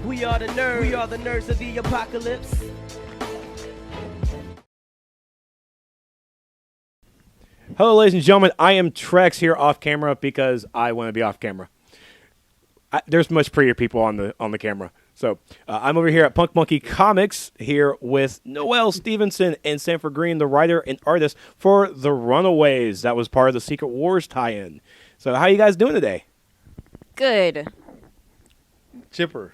We are the nerds. We are the nerds of the apocalypse. Hello, ladies and gentlemen. I am Trex here off camera because I want to be off camera. There's much prettier people on the camera. So I'm over here at Punk Monkey Comics here with Noelle Stevenson and Sanford Greene, the writer and artist for The Runaways. That was part of the Secret Wars tie-in. So how are you guys doing today? Good. Chipper.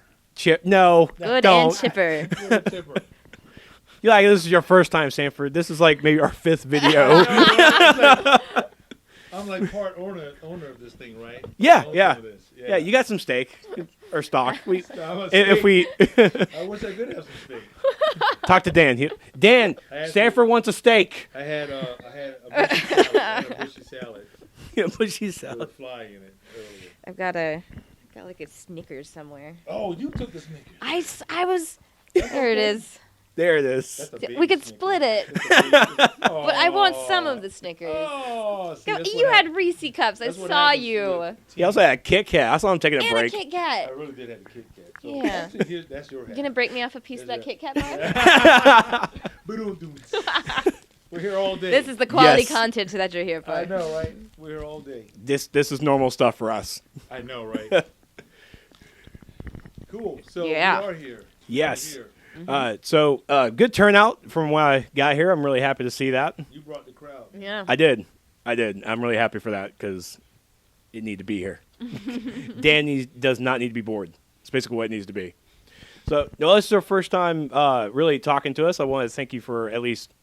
No. Good don't. and chipper. Chipper. You're like, this is your first time, Sanford. This is like maybe our 5th video. I'm like part owner of this thing, right? Yeah. Yeah, You got some steak or stock. I wish If I we could have some steak. talk to Dan. Dan, Sanford wants a steak. I had a bushy salad. Yeah, bushy With a salad. fly in it earlier. I've got like a Snickers somewhere. Oh, you took the Snickers. I was. There it is. There it is. That's a big We could Snickers. split it, But but I want some of the Snickers. Oh, see, Go- that's you what had Reese cups. I that's what saw happens you. with He also had a Kit Kat. I saw him taking a And break. a Kit I Kat. really did have a Kit Kat. So Yeah. actually, that's your hat. You gonna break me off a piece of that There's Kit Kat bar? We're here all day. This is the quality Yes. content that you're here for. I know, right? We're here all day. This is normal stuff for us. I know, right? Cool. So Yeah. we are here. Yes. We're here. So good turnout from when I got here. I'm really happy to see that. You brought the crowd. Yeah. I did. I'm really happy for that because it needed to be here. Dan does not need to be bored. It's basically what it needs to be. So, no, this is our first time really talking to us. I want to thank you for at least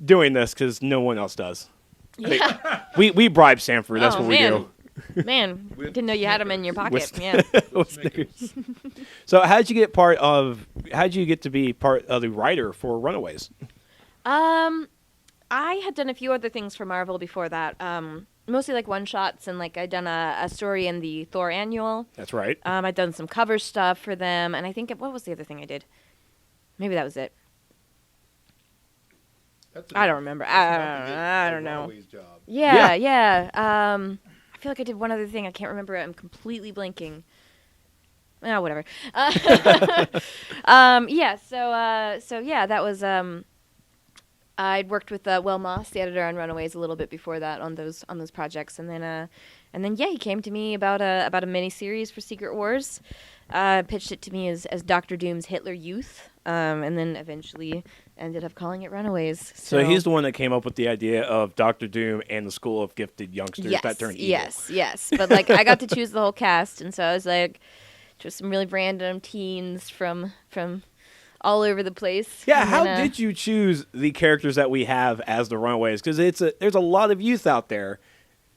doing this because no one else does. Yeah. We bribe Sanford. That's Oh, what man. we do. Man, With didn't know you had them in your pocket. With- Yeah. Snickers. So, how did you get to be part of the writer for Runaways? I had done a few other things for Marvel before that. Mostly like one shots, and like I'd done a story in the Thor annual. That's right. I'd done some cover stuff for them, and I think what was the other thing I did? Maybe that was it. I don't remember. I don't know. Runaways job. Yeah. I feel like I did one other thing. I can't remember it. I'm completely blanking. Oh, whatever. Yeah. So yeah, that was. I'd worked with Will Moss, the editor on Runaways, a little bit before that on those projects, and then yeah, he came to me about a miniseries for Secret Wars. Pitched it to me as Dr. Doom's Hitler Youth, and then eventually ended up calling it Runaways. So he's the one that came up with the idea of Dr. Doom and the School of Gifted Youngsters that turned evil. Yes. But like, I got to choose the whole cast, and so I was like, just some really random teens from all over the place. Yeah, And how then, did you choose the characters that we have as the Runaways? Because there's a lot of youth out there,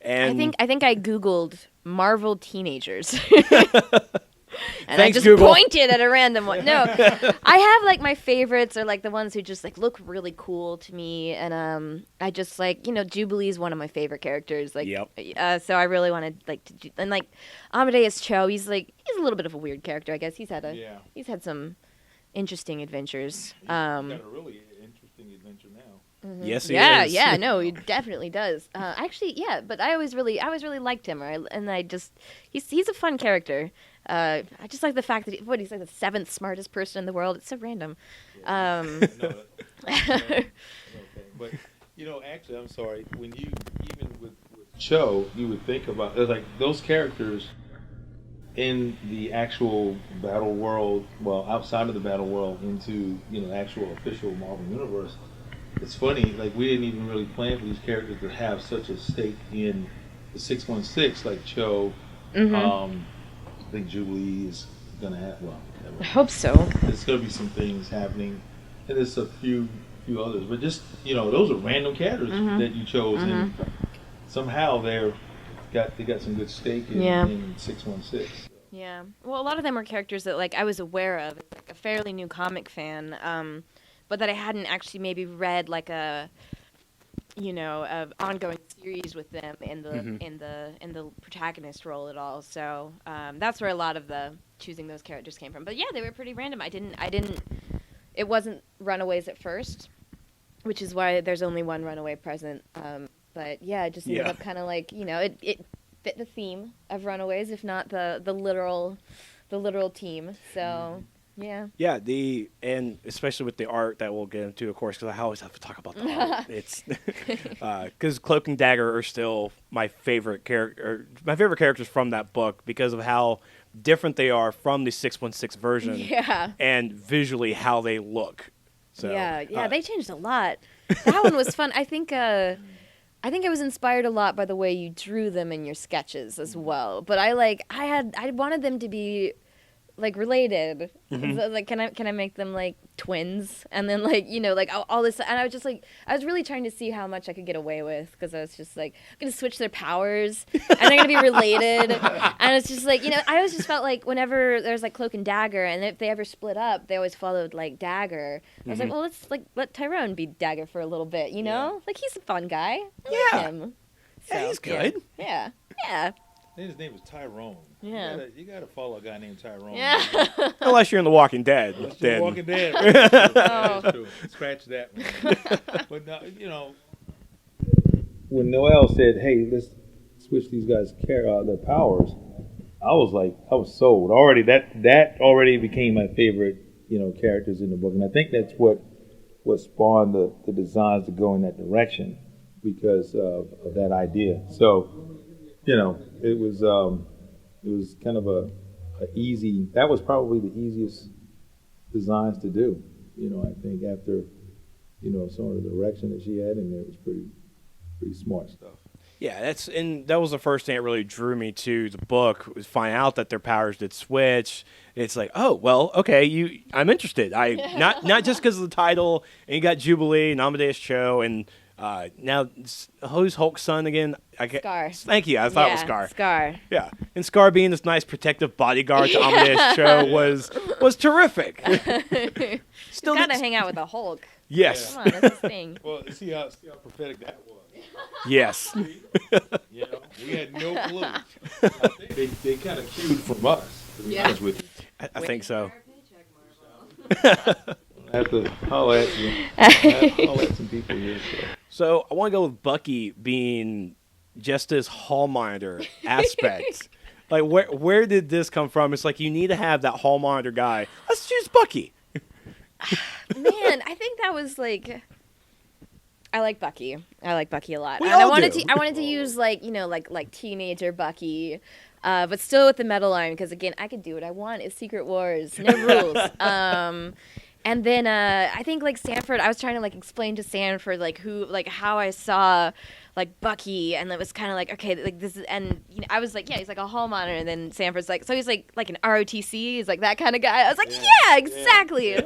and I think I Googled Marvel teenagers. And Thanks, I just Google. pointed at a random one. No, I have like my favorites are like the ones who just like look really cool to me, and I just like Jubilee's one of my favorite characters. Like, Yep. So I really wanted like to do, and like Amadeus Cho, he's a little bit of a weird character, I guess. He's had some interesting adventures. He's got a really interesting adventure now. Yes, he is. Yeah, no, he definitely does. Actually, yeah, but I always really liked him, he's a fun character. I just like the fact that he's like the 7th smartest person in the world. It's so random. Okay. But actually, I'm sorry. When you even with Cho, you would think about like those characters in the actual battle world, well, outside of the battle world, into actual official Marvel universe. It's funny, like we didn't even really plan for these characters to have such a stake in the 616, like Cho. Mm-hmm. I think Jubilee is gonna have. Well, I hope so. there's gonna be some things happening, and there's a few others, but just those are random characters that you chose, and somehow they got some good stake in 616. Yeah. Well, a lot of them were characters that like I was aware of, like a fairly new comic fan, but that I hadn't actually maybe read like a ongoing series with them in the protagonist role at all. So that's where a lot of the choosing those characters came from. But yeah, they were pretty random. It wasn't Runaways at first, which is why there's only one Runaway present. But yeah, it just ended up kind of like it fit the theme of Runaways, if not the literal the literal team. So yeah. Yeah, and especially with the art that we'll get into, of course, because I always have to talk about the art. It's because Cloak and Dagger are still my favorite characters from that book because of how different they are from the 616 version. Yeah. And visually how they look. So yeah, they changed a lot. That one was fun. I think I was inspired a lot by the way you drew them in your sketches as well. But I wanted them to be like related. So, like, can I make them like twins? And then like, you know, like all this, and I was just like, I was really trying to see how much I could get away with, because I was just like, I'm gonna switch their powers and they're gonna be related. And it's just like, you know, I always just felt like whenever there's like Cloak and Dagger, and if they ever split up, they always followed like Dagger. I was like, well, let's like let Tyrone be Dagger for a little bit, you know? Like, he's a fun guy. I like him. Yeah, he's good. Yeah. His name is Tyrone. Yeah. You gotta follow a guy named Tyrone. Yeah. Unless you're in The Walking Dead. Then. Walking Dead. Right? That's true. Scratch that one. But no, you know, when Noelle said, "Hey, let's switch these guys' their powers," I was sold already. That already became my favorite, you know, characters in the book, and I think that's what spawned the designs to go in that direction because of that idea. So, you know, it was kind of a easy. That was probably the easiest designs to do. You know, I think after, you know, some of the direction that she had in there was pretty smart stuff. Yeah, that was the first thing that really drew me to the book, was find out that their powers did switch. It's like, oh well, okay, I'm interested. Not just because of the title, and you got Jubilee and Amadeus Cho, and now who's Hulk's son again? Scar. Thank you. I thought it was Scar. Scar. Yeah, and Scar being this nice protective bodyguard to Amadeus Cho was terrific. Still gotta hang out with the Hulk. Yes. Come on, that's his thing. Well, see how prophetic that was. Yes. You know, we had no clue. I think they kind of cued from us. To be honest with you. I think so. I have to holler at you. I have to holler at some people here. So I want to go with Bucky being just this hall monitor aspect. Like, where did this come from? It's like, you need to have that hall monitor guy. Let's choose Bucky. Man, I think that was like, I like Bucky. I like Bucky a lot. We And all I wanted do. to use like, you know, like teenager Bucky, but still with the metal arm, because again, I could do what I want. It's Secret Wars, no rules. And then I think like Sanford, I was trying to like explain to Sanford like how I saw like Bucky, and it was kind of like, okay, like this is, and you know, I was like, yeah, he's like a hall monitor, and then Sanford's like, so he's like an ROTC, he's like that kind of guy. I was like, yeah, exactly. Yeah.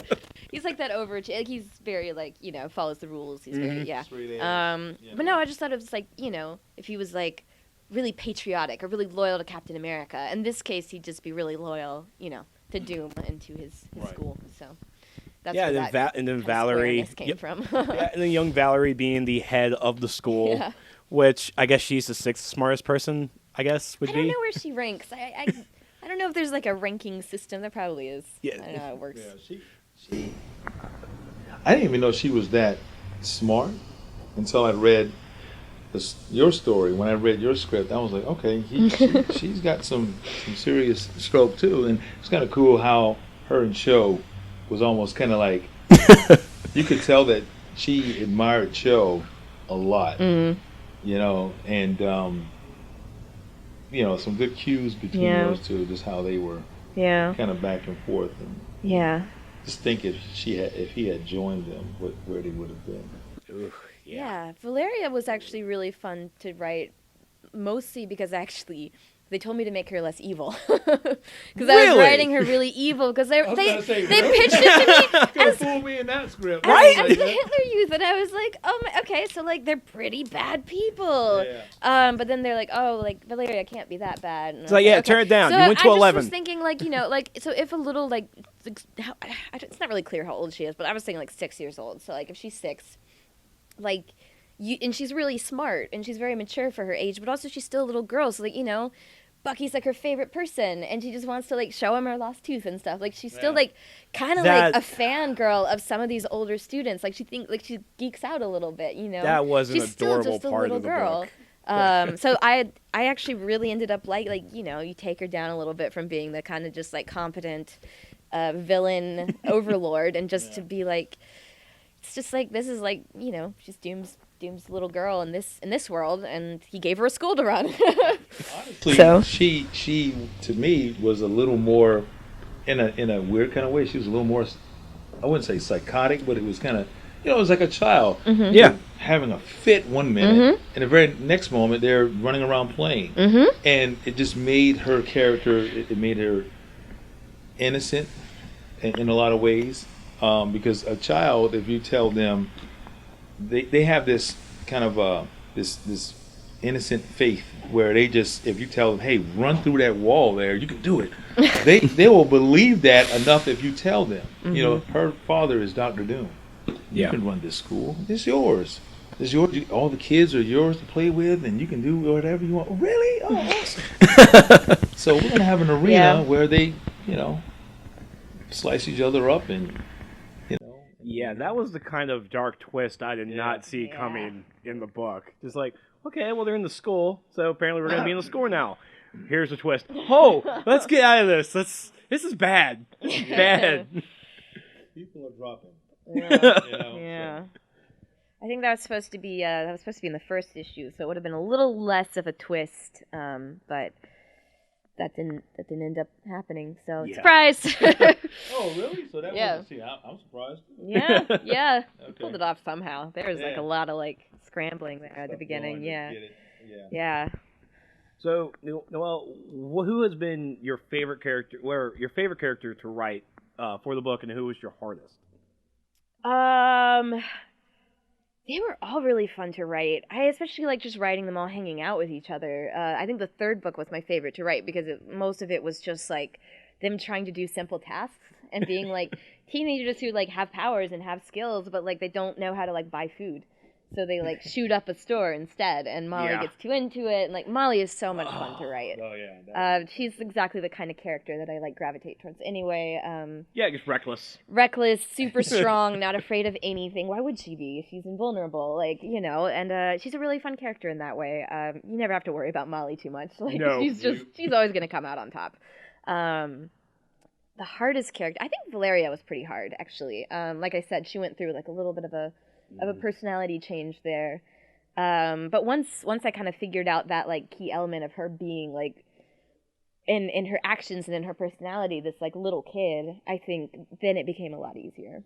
He's like that like, he's very like, you know, follows the rules. He's very but no, I just thought it was like, you know, if he was like really patriotic or really loyal to Captain America, in this case he'd just be really loyal, you know, to Doom and to his school. So that's where and then Valerie came from. Yeah, and then young Valerie being the head of the school, which I guess she's the sixth smartest person. I guess would be. I don't know where she ranks. I don't know if there's like a ranking system. There probably is. Yeah. I don't know how it works. Yeah, she. I didn't even know she was that smart until I read your story. When I read your script, I was like, okay, she's got some serious stroke too, and it's kind of cool how her and Cho was almost kind of like, you could tell that she admired Cho a lot, you know, and you know, some good cues between those two, just how they were kind of back and forth, and just think if he had joined them, where they would have been. Ooh, Yeah, Valeria was actually really fun to write, mostly because actually they told me to make her less evil. Because I was writing her really evil, because they pitched it to me as fool me in that script, right? As the Hitler Youth, and I was like, oh my, okay, so like they're pretty bad people. Yeah. But then they're like, oh, like Valeria can't be that bad. And it's like, turn it down. So you went to 11. I just was thinking, like, you know, like, so if a little, like, it's not really clear how old she is, but I was thinking like 6 years old. So like if she's 6, like, and she's really smart and she's very mature for her age, but also she's still a little girl. So like, you know, Bucky's like her favorite person, and she just wants to like show him her lost tooth and stuff. Like she's still like kind of like a fangirl of some of these older students. Like she geeks out a little bit, you know. That was an she's adorable still just a part little of the girl. book. So I actually really ended up like you take her down a little bit from being the kind of just like competent villain overlord, and just to be like, it's just like, this is like, she's Doom's little girl in this world, and he gave her a school to run. Honestly, So she to me was a little more, in a weird kind of way. She was a little more, I wouldn't say psychotic, but it was kind of, it was like a child. Mm-hmm. Yeah. Having a fit one minute, and the very next moment they're running around playing. Mm-hmm. And it just made her character, it made her innocent in a lot of ways. Because a child, if you tell them, they have this kind of this innocent faith where they just, if you tell them, hey, run through that wall there, you can do it. they will believe that enough if you tell them. Her father is Dr. Doom. You can run this school. It's yours. It's yours. All the kids are yours to play with, and you can do whatever you want. Really? Oh, awesome. So we're gonna have an arena where they, slice each other up and. Yeah, that was the kind of dark twist I did not see coming in the book. Just like, okay, well, they're in the school, so apparently we're going to be in the school now. Here's the twist. Oh, let's get out of this. This is bad. Bad. People are dropping. Yeah. I think that was supposed to be in the first issue, so it would have been a little less of a twist, but that didn't end up happening. So surprise! Oh, really? So that was, I'm surprised. Yeah. Okay. Pulled it off somehow. There was like a lot of like scrambling there at the beginning. Yeah. So, Noelle, who has been your favorite character? Your favorite character to write for the book, and who was your hardest? They were all really fun to write. I especially like just writing them all hanging out with each other. I think the third book was my favorite to write because most of it was just like them trying to do simple tasks and being like teenagers who like have powers and have skills, but like they don't know how to like buy food. So they like shoot up a store instead, and Molly gets too into it. And like Molly is so much fun to write. Oh yeah. She's exactly the kind of character that I like gravitate towards. Anyway. Just reckless. Reckless, super strong, not afraid of anything. Why would she be? She's invulnerable, and she's a really fun character in that way. You never have to worry about Molly too much. Like she's always gonna come out on top. The hardest character, I think Valeria was pretty hard actually. Like I said, she went through like a little bit of a personality change there. But once I kind of figured out that like key element of her being like in her actions and in her personality, this like little kid, I think then it became a lot easier.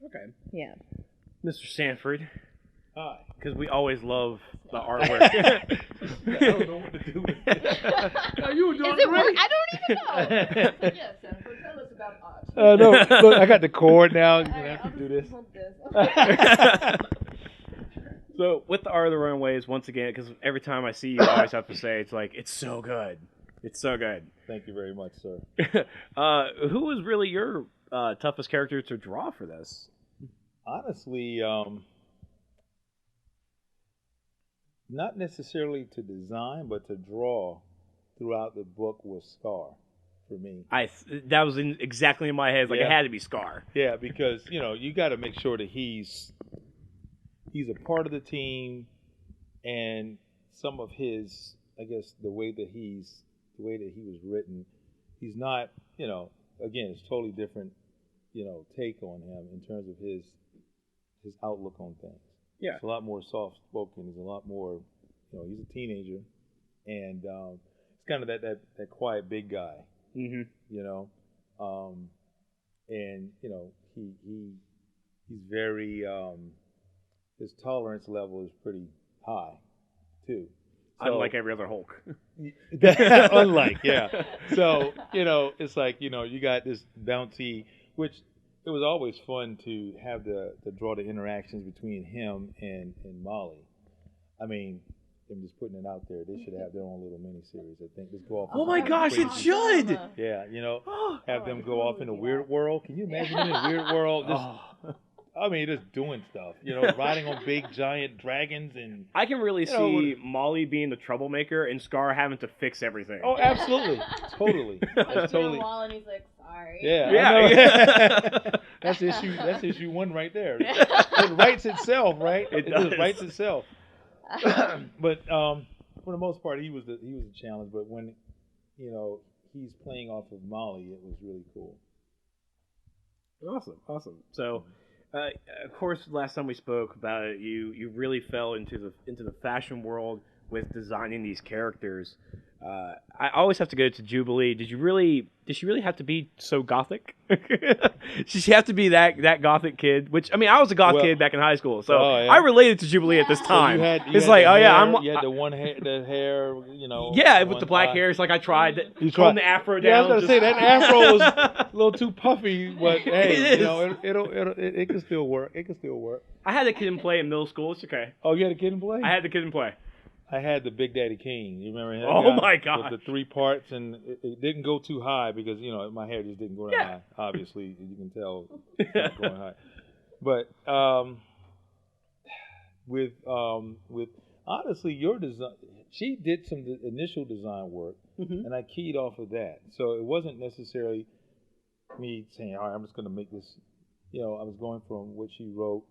Okay. Yeah. Mr. Sanford. Hi. Because we always love the artwork. I don't know what to do with it. No, you were doing great. I don't even know. Yes, Sanford, tell us about art. No, look, I got the cord now. You're going to have to do this. So, with the art of the Runaways, once again, because every time I see you, I always have to say, it's like, it's so good. It's so good. Thank you very much, sir. Who was really your toughest character to draw for this? Honestly, not necessarily to design, but to draw throughout the book was Scar for me. That was exactly in my head. Like, it had to be Scar. Yeah, because you got to make sure that he's a part of the team, and some of his, I guess, the way that he was written, he's not, again, it's totally different, take on him in terms of his outlook on things. Yeah. It's a lot more soft-spoken. He's a lot more, he's a teenager. And it's kind of that quiet big guy, mm-hmm. And, he's very, his tolerance level is pretty high, too. So, unlike every other Hulk. Unlike, yeah. So, it's like, you got this bouncy, which it was always fun to have to draw the interactions between him and Molly. I mean, I'm just putting it out there. They should have their own little miniseries. I think just go off. Oh my gosh, it should! Yeah, have them go off in a weird world. Can you imagine in a weird world? Just doing stuff. Riding on big giant dragons and. I can really see Molly being the troublemaker and Scar having to fix everything. Oh, absolutely, totally. That's totally. Wall and he's like, sorry. Yeah. That's issue 1 right there. It writes itself, right? It just writes itself. But for the most part, he was a challenge. But when he's playing off of Molly, it was really cool. Awesome. So, of course, last time we spoke about it, you really fell into the fashion world with designing these characters. I always have to go to Jubilee. Did she really have to be so gothic? Did she have to be that gothic kid? Which, I mean, I was a goth kid back in high school, so I related to Jubilee at this time. So you had the hair, Yeah, with the black hair. It's like I tried holding the afro down. Yeah, I was gonna say that afro was a little too puffy, but hey, it can still work. It can still work. I had a kid in play in middle school. It's okay. Oh, you had a kid in play? I had the kid in play. I had the Big Daddy King. You remember him? Oh my God! With the 3 parts, and it didn't go too high because my hair just didn't go that high. Obviously, you can tell it's not going high. But with honestly, your design, she did some initial design work, and I keyed off of that. So it wasn't necessarily me saying, "All right, I'm just going to make this." I was going from what she wrote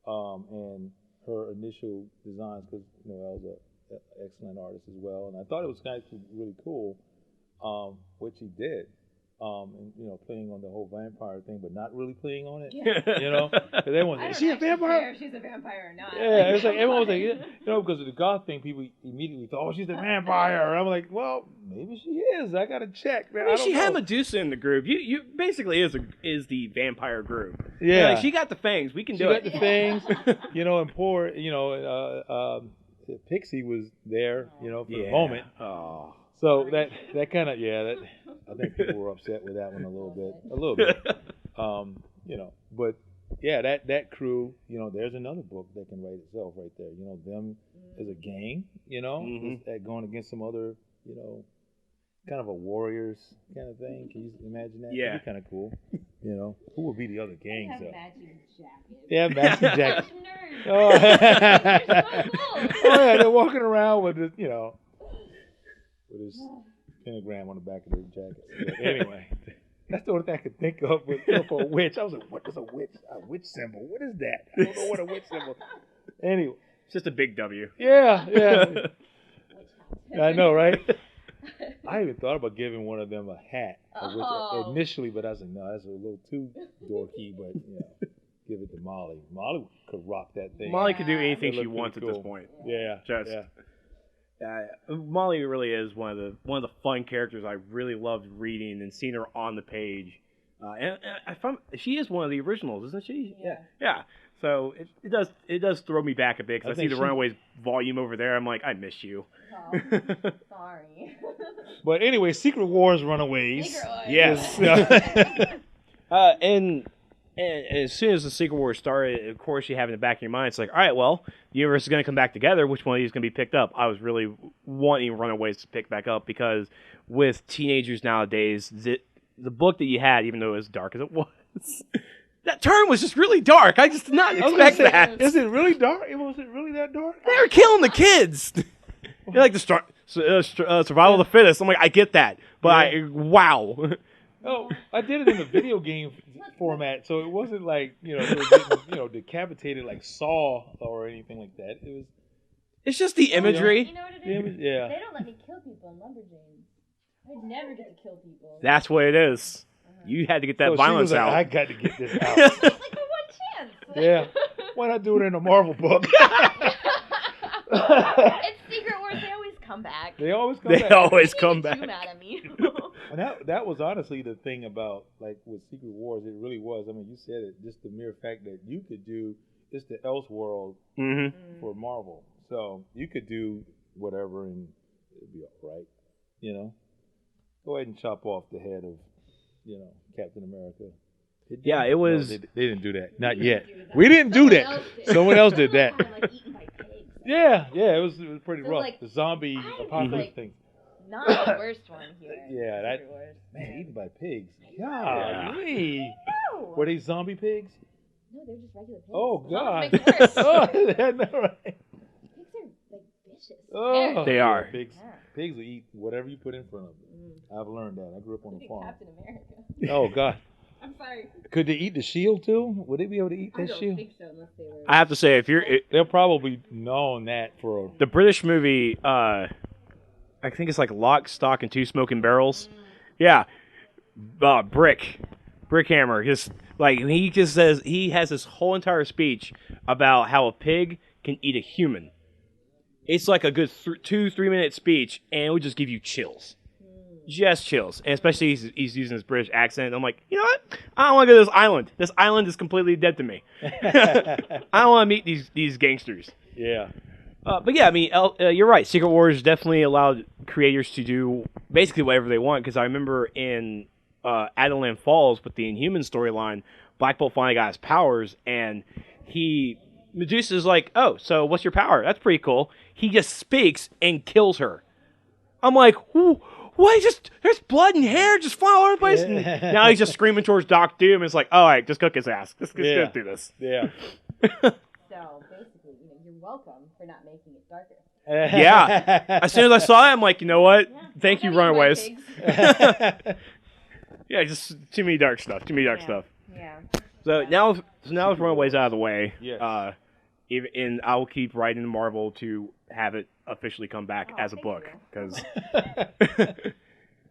and her initial designs because Noelle's an excellent artist as well, and I thought it was kind of really cool what she did, and playing on the whole vampire thing, but not really playing on it. Because everyone said, "Is she a vampire? If she's a vampire or not." Yeah, it's like everyone was like, because of the goth thing, people immediately thought, "Oh, she's a vampire." And I'm like, well, maybe she is. I gotta check, man. I mean, she had Medusa in the group. You basically is the vampire group. Yeah, she got the fangs. We can do it. She got the fangs. And poor, Pixie was there, for the moment. Oh. So that kind of I think people were upset with that one a little bit. But yeah, that crew, there's another book that can write itself right there. Them as a gang, going against some other, kind of a warriors kind of thing. Can you imagine that? Yeah, that'd be kind of cool. Who would be the other gangs? Matching jackets. Yeah, matching jackets. Oh, Yeah, they're walking around with this, with his pentagram on the back of their jacket. But anyway, that's the only thing I could think of for a witch. I was like, what is a witch? A witch symbol? What is that? I don't know what a witch symbol. Anyway, it's just a big W. Yeah. I know, right? I even thought about giving one of them a hat initially, but I was like, no, that's a little too dorky. But give it to Molly. Molly could rock that thing. Molly could do anything she wants at this point. Yeah, Molly really is one of the fun characters I really loved reading and seeing her on the page. And I found she is one of the originals, isn't she? Yeah. So it does throw me back a bit because I see the Runaways volume over there. I'm like, I miss you. Oh, sorry. But anyway, Secret Wars, Runaways. Yes. And as soon as the Secret Wars started, of course, you have in the back of your mind, it's like, all right, well, the universe is going to come back together. Which one of these is going to be picked up? I was really wanting Runaways to pick back up because with teenagers nowadays, the book that you had, even though it was dark as it was, that turn was just really dark. I just did not expect that. Is it really dark? Was it really that dark? They were killing the kids. They're like the survival of the fittest. I'm like, I get that, but wow. Oh, I did it in the video game format, so it wasn't like they were getting decapitated like Saw or anything like that. It was. It's just the imagery. You know what it is? Yeah. They don't let me kill people in Lumberjanes. I'd never get to kill people. That's what it is. You had to get that violence out. I got to get this out. Like for one chance. Yeah. Why not do it in a Marvel book? It's Secret Wars. They always come back. They always come back. Too mad at me. And that was honestly the thing about like with Secret Wars. It really was. I mean, you said it. Just the mere fact that you could do it's the Elseworld for Marvel. So you could do whatever and it'd be all right. Go ahead and chop off the head of Captain America. It was. No, they didn't do that. Not yet. We didn't do that. Someone else did that. Like eaten by pigs. Yeah. It was pretty rough. Like, the zombie apocalypse thing. Not the worst one here. Yeah, that man eaten by pigs. Golly. No. Were they zombie pigs? No, they're just regular pigs. Oh God. Makes it worse. Oh, that's not right. Pigs are like vicious. Oh, they are. Pigs will eat whatever you put in front of them. I've learned that. I grew up on a farm. Captain America. Oh God. I'm sorry. Could they eat the shield too? Would they be able to eat that shield? so unless they were. I have to say, if you're They'll probably known that for the British movie, I think it's like Lock, Stock, and Two Smoking Barrels. Yeah, Brickhammer. Just like he just says, he has this whole entire speech about how a pig can eat a human. It's like a good 2-3 minute speech, and it would just give you chills. Just chills. And especially he's using his British accent. I'm like, you know what? I don't want to go to this island. This island is completely dead to me. I don't want to meet these gangsters. yeah. But yeah, I mean, you're right. Secret Wars definitely allowed creators to do basically whatever they want. Because I remember in Adeline Falls with the Inhuman storyline, Black Bolt finally got his powers, and Medusa's like, oh, so what's your power? That's pretty cool. He just speaks and kills her. I'm like, ooh. What? There's blood and hair just flying all over the place. And now he's just screaming towards Doc Doom. It's like, all right, just cook his ass. Let's go do this. Yeah. So basically, you're welcome for not making it darker. Yeah. As soon as I saw it, I'm like, you know what? Thank you, Runaways. Yeah, just too many dark stuff. Yeah. So now with Runaways out of the way, Yes. and I will keep writing Marvel to have it officially come back as a book, because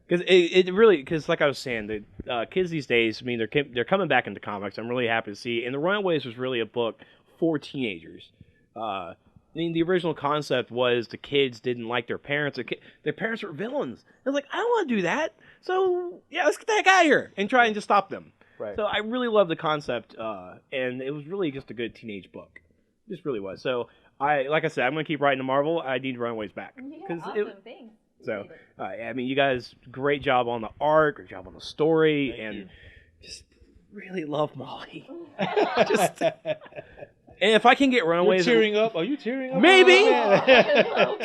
it really, because like I was saying, the kids these days, I mean, they're coming back into comics. I'm really happy to see, and the Runaways was really a book for teenagers. I mean, the original concept was the kids didn't like their parents. Their parents were villains. I was like, I don't want to do that. So yeah, let's get that guy here and try and just stop them. Right. So I really love the concept, and it was really just a good teenage book. It just really was. So like I said, I'm going to keep writing the Marvel. I need Runaways back. Yeah, awesome. Thanks. So, I mean, you guys, great job on the art, great job on the story, Thank and you. just really love Molly. And if I can get Runaways... You're tearing up? Are you tearing up? Maybe! Oh,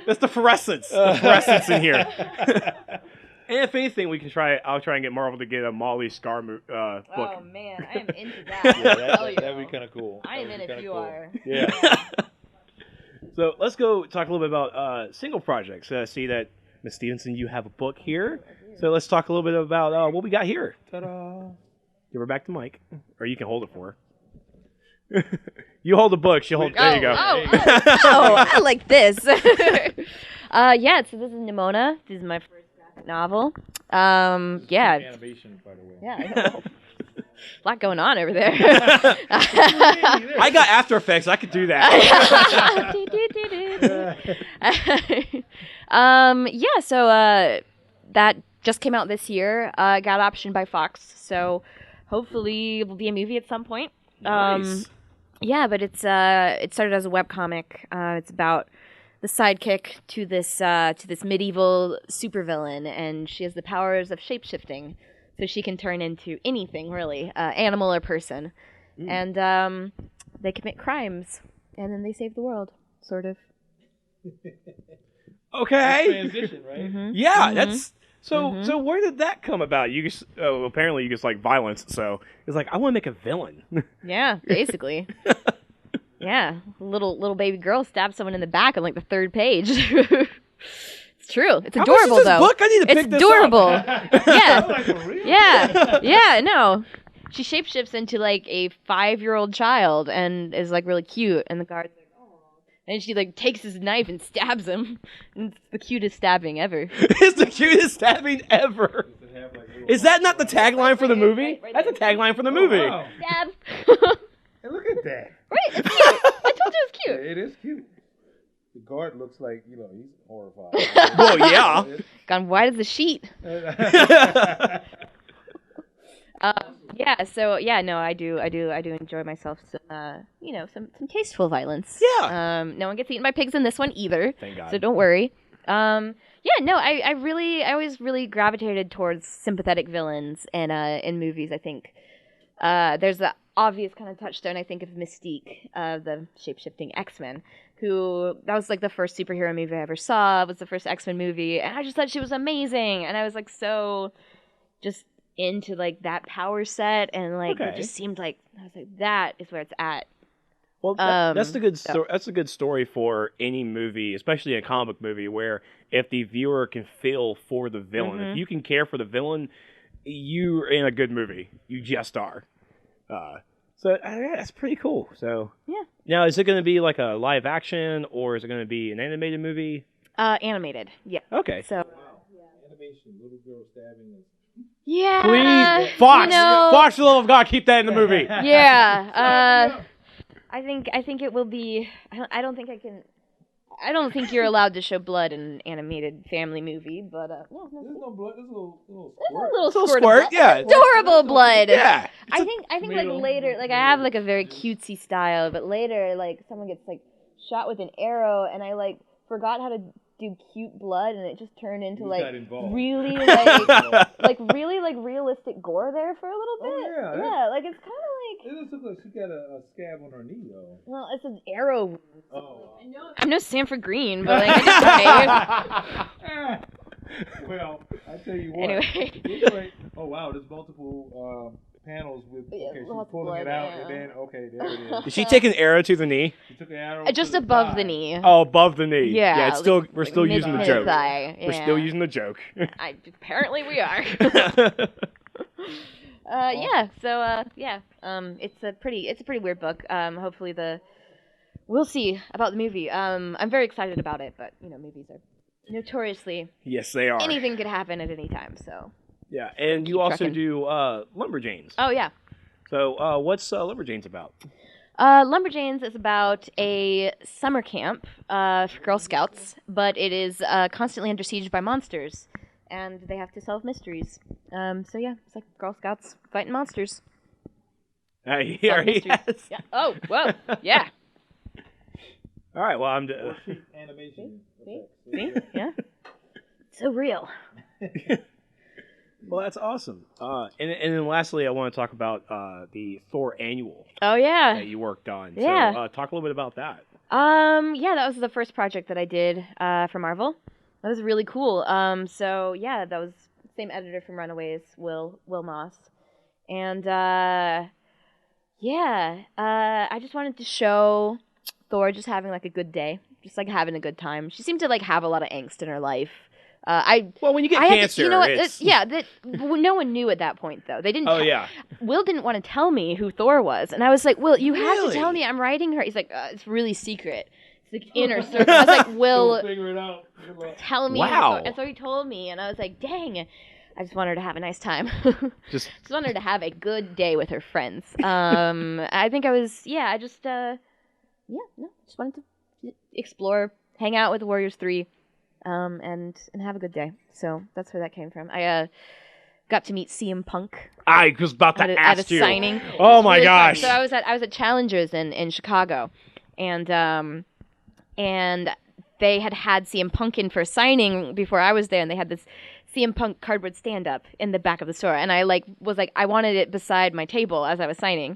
That's the fluorescence. The fluorescence in here. And if anything, I'll try and get Marvel to get a Molly Scar book. Oh man, I am into that. Yeah, that'd be kind of cool. I am in if you are. Yeah. So let's go talk a little bit about single projects. I see that, Ms. Stevenson, you have a book here. So let's talk a little bit about what we got here. Ta-da. Give her back the mic. Or you can hold it for her. You hold the book. She'll hold... There you go. Oh, I like this. Yeah, so this is Nimona. This is my first graphic novel. Yeah. Animation, by the way. Yeah, I know. A lot going on over there. I got After Effects. I could do that. Yeah, so that just came out this year. Got optioned by Fox, so hopefully it will be a movie at some point. Nice. Yeah, but it started as a webcomic. It's about the sidekick to this medieval supervillain, and she has the powers of shapeshifting. So she can turn into anything, really, animal or person. And they commit crimes, and then they save the world, sort of. Okay. Transition, right? Mm-hmm. Yeah, that's... So where did that come about? You just... apparently you just like violence, so it's like, I want to make a villain. Yeah, basically. Yeah, little baby girl stabs someone in the back on like the third page. It's true. It's How adorable, much is this though. book? I need to pick It's this adorable. up. Yeah. Like for real? Yeah, no. She shapeshifts into like a 5-year-old child and is like really cute, and the guard's like, oh. And she like takes his knife and stabs him. And it's the cutest stabbing ever. It's the cutest stabbing ever. Is that not the tagline for the movie? Right That's the there. tagline for the movie. Wow. Stab. Hey, look at that. Right, it's cute. I told you it's cute. It is cute. The guard looks like, he's horrified. Well, yeah. Gone white as a sheet. Yeah, so yeah, no, I do enjoy myself some, some tasteful violence. Yeah. No one gets eaten by pigs in this one either. Thank God. So don't worry. Yeah, no, I always really gravitated towards sympathetic villains in movies. I think there's the obvious kind of touchstone, I think, of Mystique, the shape-shifting X-Men, that was like the first superhero movie I ever saw. It was the first X-Men movie, and I just thought she was amazing, and I was like so just into like that power set, and like it just seemed like I was like, that is where it's at. Well, that's the good story. That's a good story for any movie, especially a comic book movie, where if the viewer can feel for the villain, if you can care for the villain, you're in a good movie. You just are. So that's pretty cool. So Yeah. now, is it going to be like a live action or is it going to be an animated movie? Animated. Yeah. Okay. So. Animation, little girl stabbing us. Yeah. Please, Fox. You know, Fox, for the love of God, keep that in the movie. Yeah. I think it will be. I don't think I can. I don't think you're allowed to show blood in an animated family movie, but yeah, no. There's no blood. There's a little There's squirt. a little Squirt, squirt of blood. yeah. Adorable blood. Yeah. I think like tomato. later, like I have like a very cutesy style, but later like someone gets like shot with an arrow, and I like forgot how to do cute blood, and it just turned into You like got involved. really like really like realistic gore there for a little bit. Oh, yeah, Yeah, like it's kind of like It doesn't look like she got a scab on her knee, though. well, it's an arrow. Oh. I'm no Sanford Greene, but like I just Well, I tell you what. Anyway. Looks like, oh, wow, there's multiple panels with, Yeah, okay, she's lots of pulling it blood, out, yeah. and then, okay, there it is. Did she take an arrow to the knee? She took an arrow just to the above the thigh. knee. Oh, above the knee. Yeah, it's still we're like still mid- using the mid joke. thigh, We're still yeah. using the joke. Apparently we are. Yeah. So yeah. It's a pretty weird book. Hopefully we'll see about the movie. I'm very excited about it, but you know, movies are notoriously Yes, they are. anything could happen at any time. So. Yeah, and you Keep also trucking. do Lumberjanes. Oh yeah. So what's Lumberjanes about? Lumberjanes is about a summer camp for Girl Scouts, but it is constantly under siege by monsters, and they have to solve mysteries. So yeah, it's like Girl Scouts fighting monsters. Here Solve he mysteries. has. Yeah. Oh, whoa, yeah. All right, well, I'm... Animation. See? effects. See? Yeah. So real. Well, that's awesome. And then lastly, I want to talk about the Thor annual Oh yeah. that you worked on. Yeah. So talk a little bit about that. Yeah, that was the first project that I did for Marvel. That was really cool. So yeah, that was same editor from Runaways, Will Moss, and yeah, I just wanted to show Thor just having like a good day, just like having a good time. She seemed to like have a lot of angst in her life. Well, when you get I had cancer, to, you know what? it's... No one knew at that point though. They didn't. Oh, yeah. Will didn't want to tell me who Thor was, and I was like, "Will, you have Really? to tell me. I'm writing her." He's like, "It's really secret. It's like inner circle." I was like, "Will, We'll figure it out. Good luck. tell me." Wow. And so he told me, and I was like, "Dang." I just want her to have a nice time. Just Just want her to have a good day with her friends. I think I was, I just wanted to explore, hang out with Warriors 3, and have a good day. So that's where that came from. I got to meet CM Punk I was about to at a ask you. signing. Oh my Really fun. gosh. So I was at Challengers in Chicago, and they had CM Punk in for a signing before I was there, and they had this CM Punk cardboard stand-up in the back of the store, and I I wanted it beside my table as I was signing,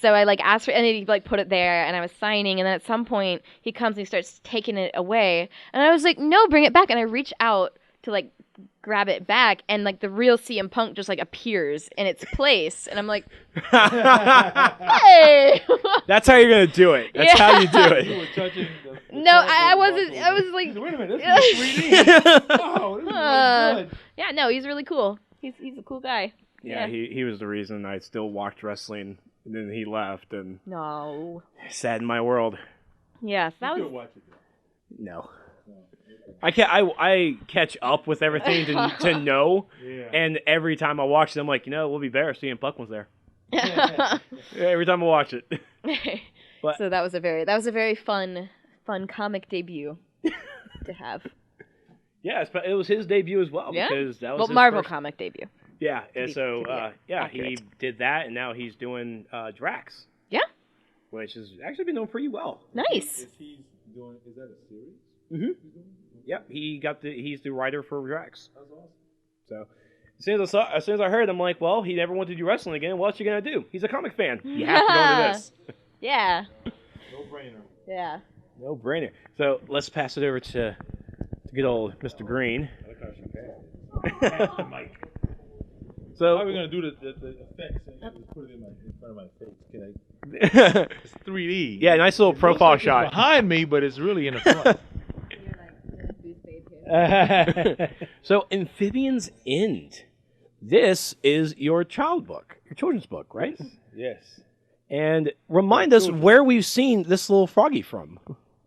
so I asked for, and he put it there, and I was signing, and then at some point he comes and he starts taking it away, and I was like, no, bring it back, and I reach out to grab it back, and the real CM Punk just appears in its place, and I'm like, hey. That's how you're going to do it. That's Yeah. how you do You it. were touching the No, I cardboard wasn't. box. I was like, Wait a minute, this is 3D. Wow, this is really good. yeah, no, he's really cool. He's a cool guy. Yeah, he was the reason I still watched wrestling, and then he left, and No. saddened my world. Yes, that Still was. watch it. No. I catch up with everything to know, Yeah. and every time I watch it, I'm like, it would be better if CM Punk was there. Every time I watch it. But- So that was a very fun comic debut to have. Yes, but it was his debut as well, Yeah? because that was Well, his Marvel first... comic debut. Yeah, and be- so, to be he accurate. did that, and now he's doing Drax, Yeah, which has actually been doing pretty well. nice. Is that a series? Mm-hmm. Yep, he's the writer for Drax. That's awesome. So as soon as I heard, I'm like, well, he never wanted to do wrestling again. What else you gonna do? He's a comic fan. You have to go into this. Yeah, No brainer. yeah. No brainer. So let's pass it over to good old Mr. Green. I like how she passed the mic. So How are we gonna do the effects and just put it in front of my face? Can I? It's 3D. yeah, nice little It looks profile like it's shot. behind me, but it's really in the front. So Amphibian's End, this is your child book, your children's book, right? Yes. And remind us where we've seen this little froggy from.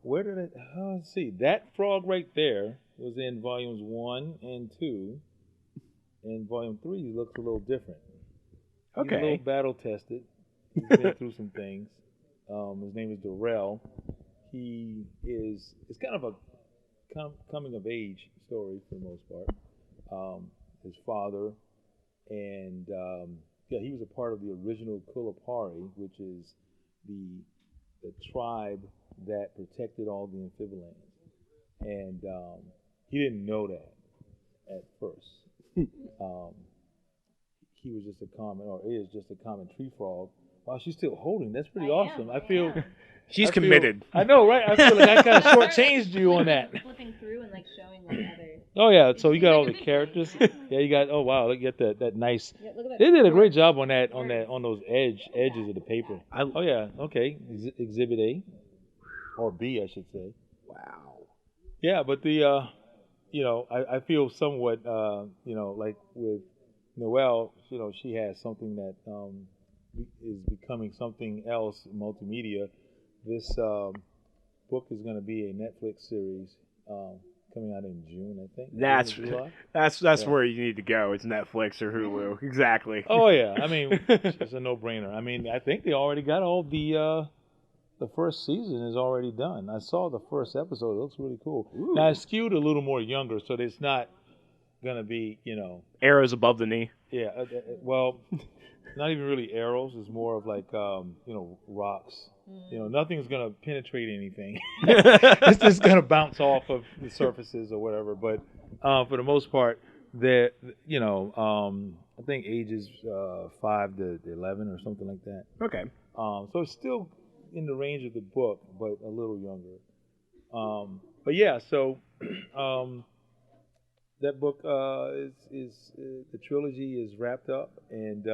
Where did it? Let's see. That frog right there was in volumes 1 and 2. And volume 3 looks a little different. He's a little battle tested. He's been through some things. His name is Darrell. It's kind of a coming of age story for the most part. His father, and he was a part of the original Kulapari, which is the tribe that protected all the amphibians. And he didn't know that at first. He was just is just a common tree frog. Wow, she's still holding. That's pretty awesome. I feel she's committed. I know, right? I feel like I kind of shortchanged you on that. Flipping through and like showing like other. Oh yeah, so you got all the characters. Yeah, you got. Oh wow, look at that nice. Yeah, look at that. They did a great job on those edges of the paper. Oh yeah, okay. Exhibit A or B, I should say. Wow. Yeah, but the I feel somewhat like with Noelle, she has something that is becoming something else, multimedia. This book is going to be a Netflix series coming out in June, I think. That's where you need to go. It's Netflix or Hulu. Exactly. Oh yeah, I mean it's a no-brainer. I mean, I think they already got all the first season is already done. I saw the first episode. It looks really cool. Ooh. Now it's skewed a little more younger, so it's not gonna be arrows above the knee. Yeah, well, not even really arrows. It's more of like rocks. Nothing's gonna penetrate anything. It's just gonna bounce off of the surfaces or whatever. But for the most part, I think ages 5 to 11 or something like that. Okay. So it's still in the range of the book, but a little younger. But yeah, so that book is the trilogy is wrapped up, and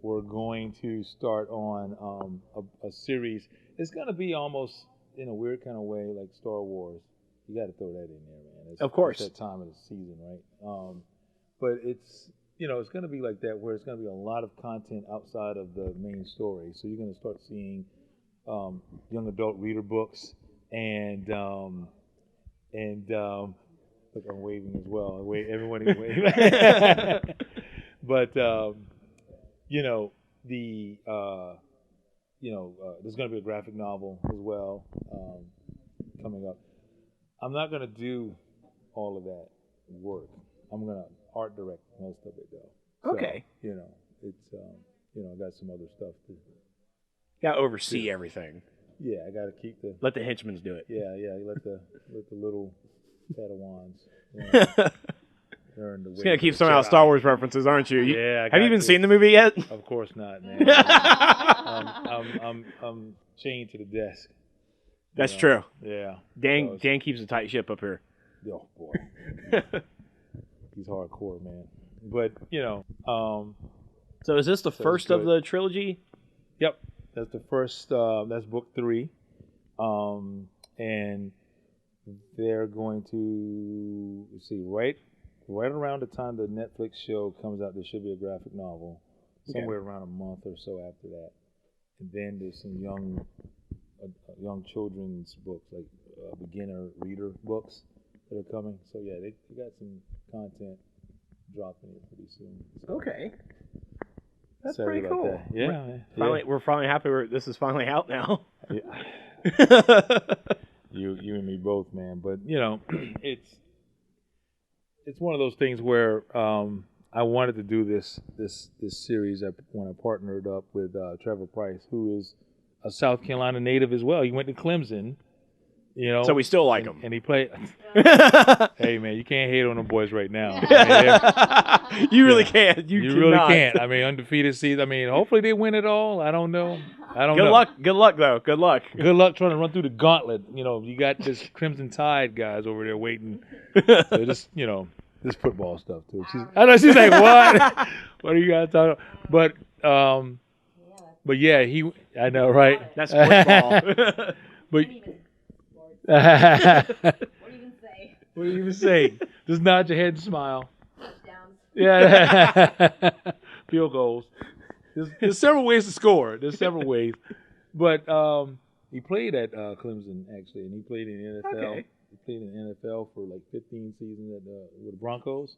we're going to start on a series. It's going to be almost in a weird kind of way like Star Wars. You got to throw that in there, man. Of course. It's that time of the season, right? But it's it's going to be like that, where it's going to be a lot of content outside of the main story. So you're going to start seeing young adult reader books, and look, I'm waving as well. Everyone is waving. But there's going to be a graphic novel as well coming up. I'm not going to do all of that work. I'm going to art direct most of it, though. Okay. So, it's I got some other stuff to. Got to oversee everything. Yeah, I got to keep let the henchmen do it. Yeah, let the little Padawans. Earn the Just gonna keep throwing out Star Wars references, aren't you? Yeah. Have you even seen the movie yet? Of course not, man. I'm chained to the desk. That's true. Yeah. Dan keeps a tight ship up here. Oh boy. He's hardcore, man. But So is this the first of the trilogy? Yep. That's the first. That's book 3, and they're going to right around the time the Netflix show comes out. There should be a graphic novel somewhere around a month or so after that, and then there's some young children's books, like beginner reader books that are coming. So yeah, they got some content dropping it pretty soon. So. Okay. That's Sorry pretty cool. That. Yeah, we're finally happy this is finally out now. Yeah. You and me both, man. But it's one of those things where I wanted to do this series when I partnered up with Trevor Price, who is a South Carolina native as well. He went to Clemson. So we still like him. And he played. Hey, man, you can't hate on them boys right now. I mean, you really can't. You really can't. I mean, undefeated season. I mean, hopefully they win it all. I don't know. Good luck. Good luck, though. Good luck. Good luck trying to run through the gauntlet. You got this Crimson Tide guys over there waiting. So just, this football stuff, too. I know she's like, what? What are you guys talking about? But yeah, I know, right? That's football. But. What do you even say? What do you even say? Just nod your head and smile. Touchdowns. Yeah, field goals. There's several ways to score. There's several ways, but he played at Clemson actually, and he played in the NFL. Okay. He played in the NFL for like 15 seasons with the Broncos.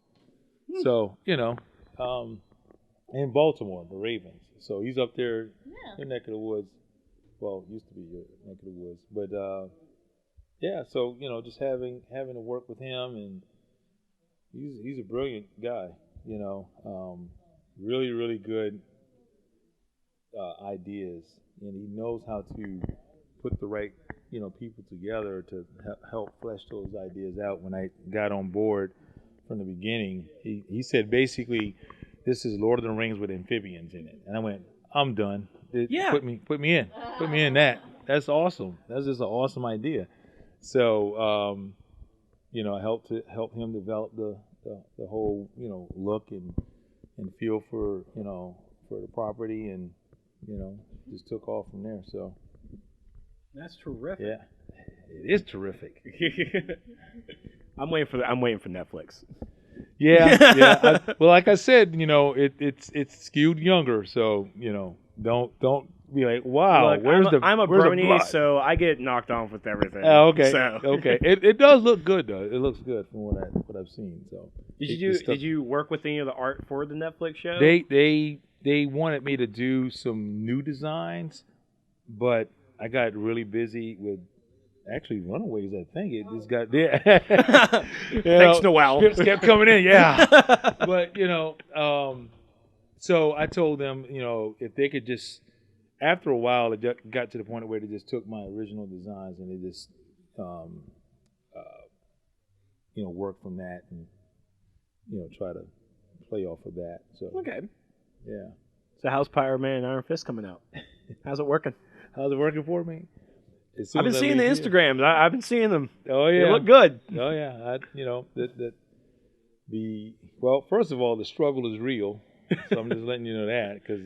So in Baltimore, the Ravens. So he's up there, in neck of the woods. Well, used to be your neck of the woods, but yeah. So just having to work with him, and he's a brilliant guy. Really, really good ideas, and he knows how to put the right people together to help flesh those ideas out. When I got on board from the beginning, he said basically, this is Lord of the Rings with amphibians in it, and I went, I'm done. Yeah. Put me in that. That's awesome. That's just an awesome idea. So I helped him develop the whole look and feel for the property, and just took off from there. So That's terrific. yeah, it is terrific. I'm waiting for Netflix. Yeah. Well, like I said, it's skewed younger, so don't be like, wow, Look, where's I'm a where's the brony, blood? so I get knocked off with everything. Oh, okay. So. Okay. It does look good though. It looks good from what I've seen. So Did you work with any of the art for the Netflix show? They wanted me to do some new designs, but I got really busy with actually Runaways. I think it just got there. Thanks, Noelle. Scripts kept coming in, yeah. But so I told them, if they could just, after a while, it got to the point where they just took my original designs and they just, work from that and try to play off of that. So Okay. yeah. So how's Pyro Man and Iron Fist coming out? How's it working? How's it working for me? I've been seeing the Instagrams. I've been seeing them. Oh yeah, They look good. Oh yeah, well, first of all, the struggle is real, so I'm just letting you know that, because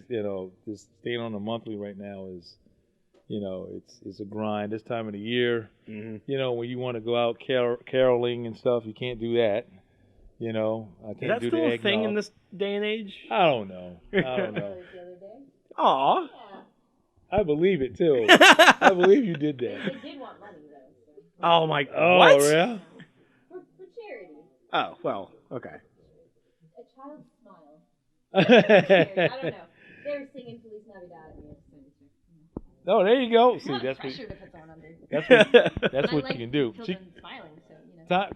just staying on a monthly right now is, it's a grind this time of the year. Mm-hmm. When you want to go out caroling and stuff, you can't do that. I Is can't that do still the a thing eggnog. in this day and age? I don't know. Aw. I believe it too. I believe you did that. They did want money though. Oh my. Oh, What? yeah. For charity. Oh well. Okay. A child's smile. I don't know. They were singing Feliz Navidad and we had to sing it. Oh, there you go. See, that's what Pressure to put someone under. that's what I you can do. children smiling, so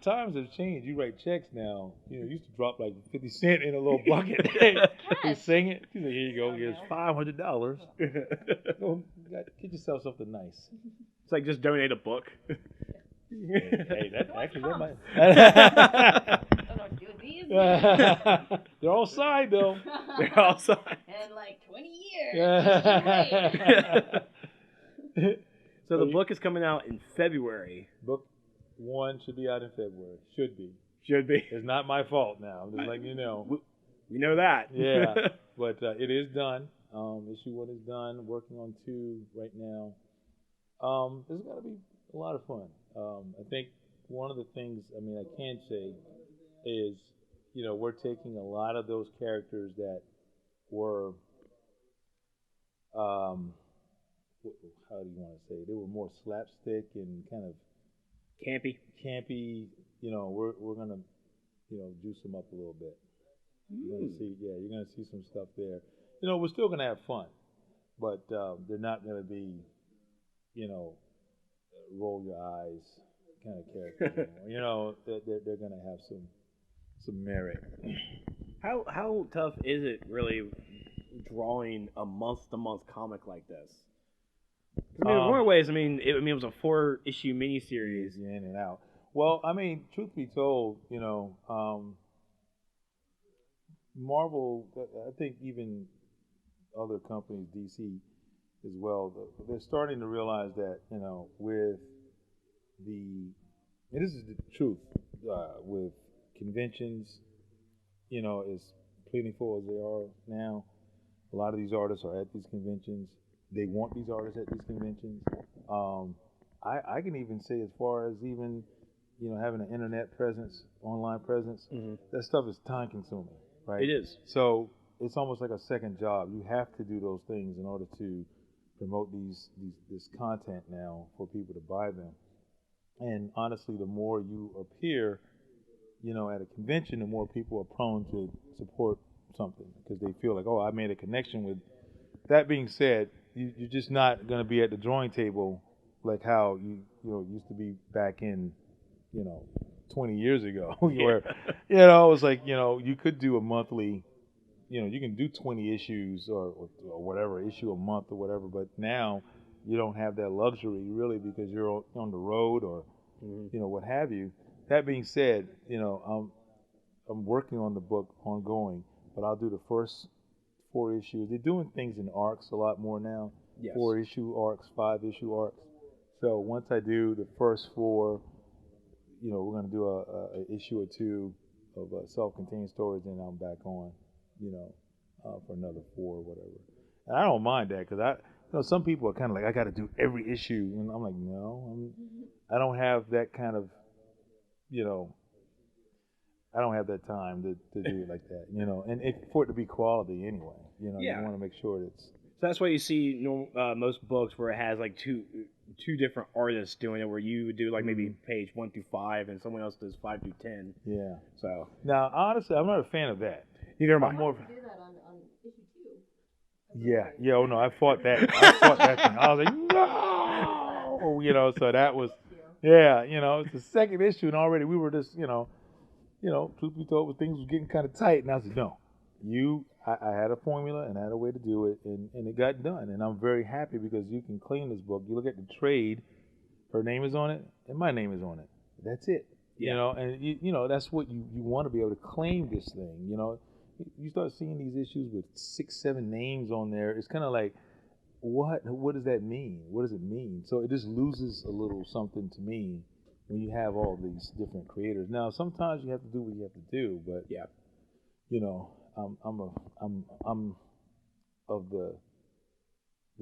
Times have changed. You write checks now. You used to drop like 50 cents in a little bucket. You sing it. She's like, here you go. Here's $500. Go get yourself something nice. It's like just donate a book. Hey, that actually that might. I don't know what to do with these. They're all signed though. They're all signed. In like 20 years. So the book is coming out in February. Book 1 should be out in February. Should be. Should be. It's not my fault now. I'm just letting you know. We know that. Yeah, but it is done. Issue 1 is done. Working on 2 right now. This is gonna be a lot of fun. I think one of the things I can say is, we're taking a lot of those characters that were, how do you want to say? They were more slapstick and kind of Campy. We're gonna, juice them up a little bit. You're gonna see some stuff there. We're still gonna have fun, but they're not gonna be, roll your eyes kind of characters anymore. They're gonna have some merit. How tough is it really drawing a month-to-month comic like this? In more ways, it was a 4-issue miniseries. In and out. Well, truth be told, Marvel, I think even other companies, DC as well, they're starting to realize that, with and this is the truth, with conventions, as plentiful as they are now, a lot of these artists are at these conventions. They want these artists at these conventions. I can even say, as far as even, having an internet presence, online presence, that stuff is time consuming. right? It is. So it's almost like a second job. You have to do those things in order to promote this content now for people to buy them. And honestly, the more you appear, at a convention, the more people are prone to support something because they feel like, oh, I made a connection with. That being said, you're just not going to be at the drawing table like how used to be back in 20 years ago, where it was like you could do a monthly, you can do 20 issues or whatever issue a month or whatever, but now you don't have that luxury really because you're on the road or what have you. That being said, I'm working on the book ongoing, but I'll do the first 4 issues. They're doing things in arcs a lot more now. Yes. 4 issue arcs, 5 issue arcs. So once I do the first 4, we're going to do a issue or 2 of self-contained stories, and I'm back on, for another 4 or whatever. And I don't mind that because some people are kind of like, I got to do every issue, and I'm like, no, I don't have that kind of, I don't have that time to do it like that, and for it to be quality anyway, you want to make sure it's. So that's why you see most books where it has like two different artists doing it, where you would do like maybe page 1 through 5, and someone else does 5 through 10. Yeah. So now, honestly, I'm not a fan of that. Neither am I. Do that on issue 2. Yeah. Oh no, I fought that. Thing. I was like, no. So that was, it's the second issue, and already we were just, truth be told, things were getting kind of tight, and I said, no, I had a formula and I had a way to do it, and it got done, and I'm very happy because you can claim this book. You look at the trade, her name is on it, and my name is on it. That's it. Yeah. And that's what you want to be able to claim this thing. You start seeing these issues with 6, 7 names on there. It's kind of like, what does that mean? What does it mean? So it just loses a little something to me when you have all these different creators. Now, sometimes you have to do what you have to do, but yeah, I'm of the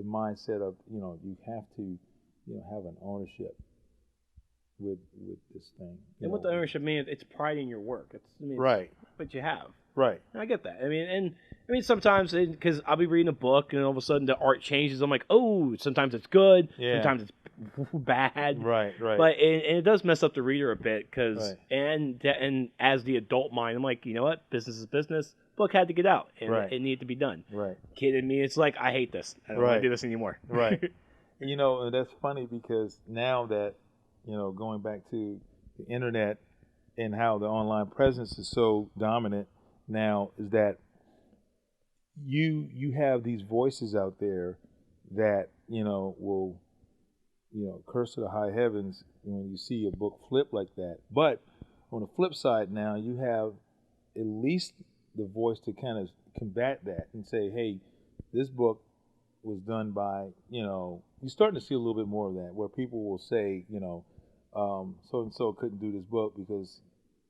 mindset of you have to have an ownership with this thing. And what the ownership means, it's pride in your work. Right. What you have. Right. And I get that. I mean, sometimes because I'll be reading a book and all of a sudden the art changes. I'm like, oh, sometimes it's good, sometimes it's bad. Right. But it does mess up the reader a bit because right. and as the adult mind, I'm like, you know what, business is business. Book had to get out and it needed to be done. Right. Kid in me, it's like I hate this. I don't want to do this anymore. Right. And that's funny because now that going back to the internet and how the online presence is so dominant now, is that you have these voices out there that will curse to the high heavens when you see a book flip like that. But on the flip side, now you have at least the voice to kind of combat that and say, hey, this book was done by you're starting to see a little bit more of that, where people will say so and so couldn't do this book because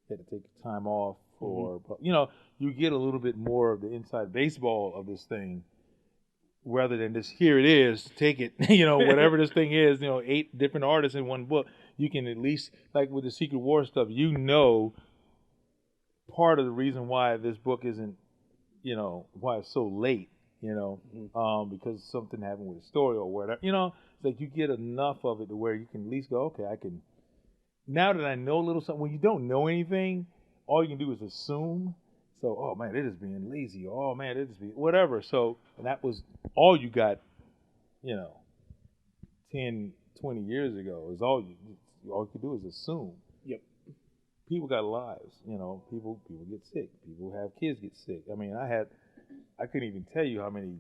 he had to take time off, or you get a little bit more of the inside baseball of this thing, rather than just here it is, take it, whatever this thing is, 8 different artists in one book. You can at least, like with the Secret War stuff, part of the reason why this book isn't, why it's so late, because something happened with the story or whatever, it's like you get enough of it to where you can at least go, okay, I can, now that I know a little something. When you don't know anything, all you can do is assume. So, oh man, they're just being lazy. Oh man, they're just being whatever. So, and that was all you got, 10, 20 years ago. Is all you could do is assume. Yep. People got lives. People get sick. People have kids get sick. I mean, I couldn't even tell you how many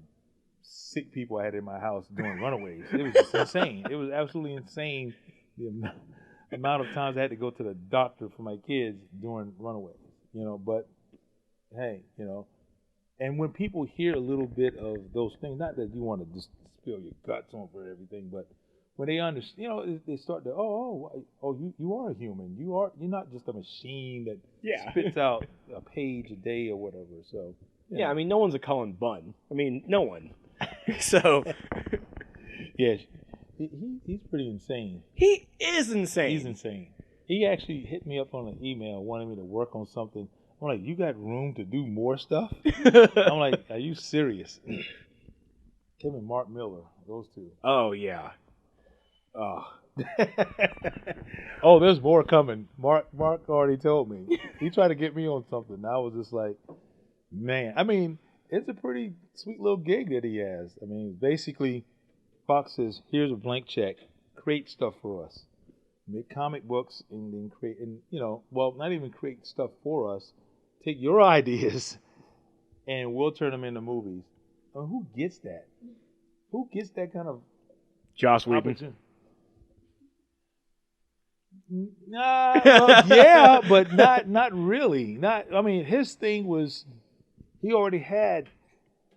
sick people I had in my house doing Runaways. It was just insane. It was absolutely insane the amount of times I had to go to the doctor for my kids during Runaways. But hey, and when people hear a little bit of those things, not that you want to just spill your guts on for everything, but when they understand, they start to, you are a human. You're not just a machine that spits out a page a day or whatever. So yeah, I mean, no one's a Cullen Bunn. I mean, no one. So yeah, he's pretty insane. He is insane. He's insane. He actually hit me up on an email wanting me to work on something I'm like, you got room to do more stuff? I'm like, are you serious? Him and Mark Miller, those two. Oh yeah. Oh. Oh, there's more coming. Mark already told me. He tried to get me on something. I was just like, man. I mean, it's a pretty sweet little gig that he has. I mean, basically, Fox says, here's a blank check. Create stuff for us. Make comic books and then create, and well, not even create stuff for us. Take your ideas and we'll turn them into movies. I mean, who gets that? Who gets that kind of Joss Whedon. opportunity? Nah, well, yeah, but not really. I mean, his thing was he already had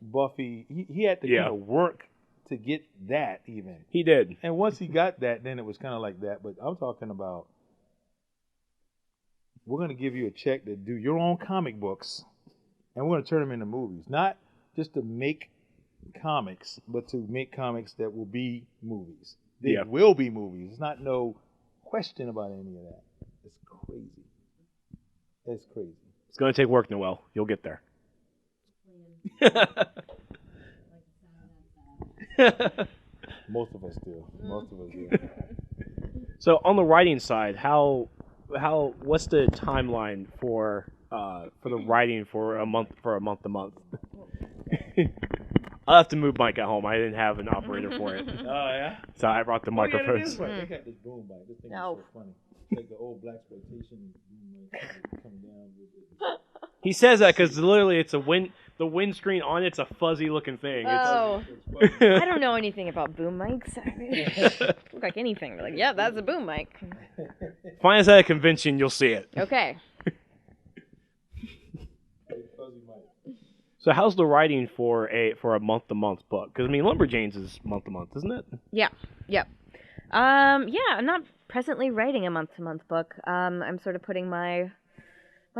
Buffy. He had to kind of work to get that even. He did. And once he got that, then it was kind of like that. But I'm talking about, we're going to give you a check to do your own comic books, and we're going to turn them into movies. Not just to make comics, but to make comics that will be movies. They will be movies. It's not no question about any of that. It's crazy. It's crazy. It's going to take work, Noelle. You'll get there. Most of us do. So on the writing side, what's the timeline for the writing for a month to month? I'll have to move Mike at home. I didn't have an operator for it. Oh yeah. So I brought the microphones. Yeah, they got this boom mic. This thing is so funny. It's like the old blaxploitation boom mic coming down with it. He says that because literally it's the windscreen on it's a fuzzy looking thing. Oh, I don't know anything about boom mics. I mean, look like anything. We're like, yeah, that's a boom mic. Find us at a convention, you'll see it. Okay. So how's the writing for a month to month book? Because I mean, Lumberjanes is month to month, isn't it? Yeah. Yep. I'm not presently writing a month to month book. I'm sort of putting my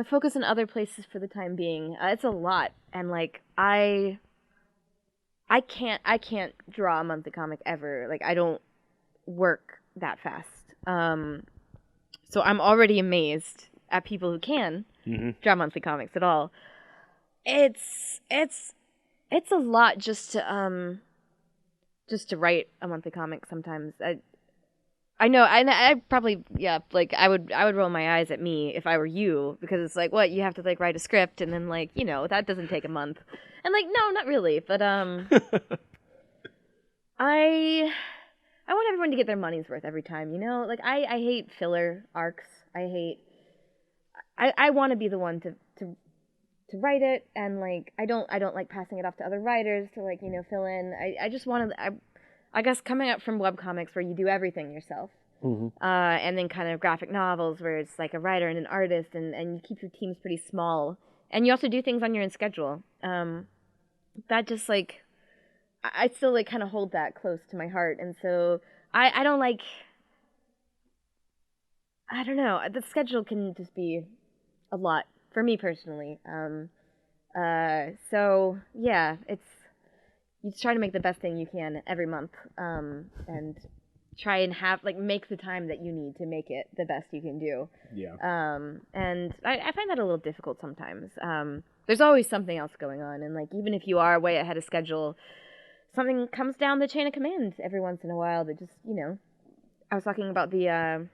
focus in other places for the time being. It's a lot, and like I can't draw a monthly comic ever. Like I don't work that fast. So I'm already amazed at people who can draw monthly comics at all. It's a lot just to write a monthly comic sometimes. I know, I probably, like, I would roll my eyes at me if I were you, because it's like, what, you have to, like, write a script, and then, like, that doesn't take a month. And, like, no, not really, but, I want everyone to get their money's worth every time, Like, I hate filler arcs. I want to be the one to write it, and, like, I don't like passing it off to other writers to, like, fill in. I just want to, I guess coming up from webcomics where you do everything yourself, and then kind of graphic novels where it's like a writer and an artist, and you keep your teams pretty small, and you also do things on your own schedule. That just like, I still like kind of hold that close to my heart, and so I don't like, I don't know, the schedule can just be a lot for me personally. So yeah, you just try to make the best thing you can every month, and try and make the time that you need to make it the best you can do. Yeah. And I find that a little difficult sometimes. There's always something else going on, and like even if you are way ahead of schedule, something comes down the chain of command every once in a while that just, I was talking about the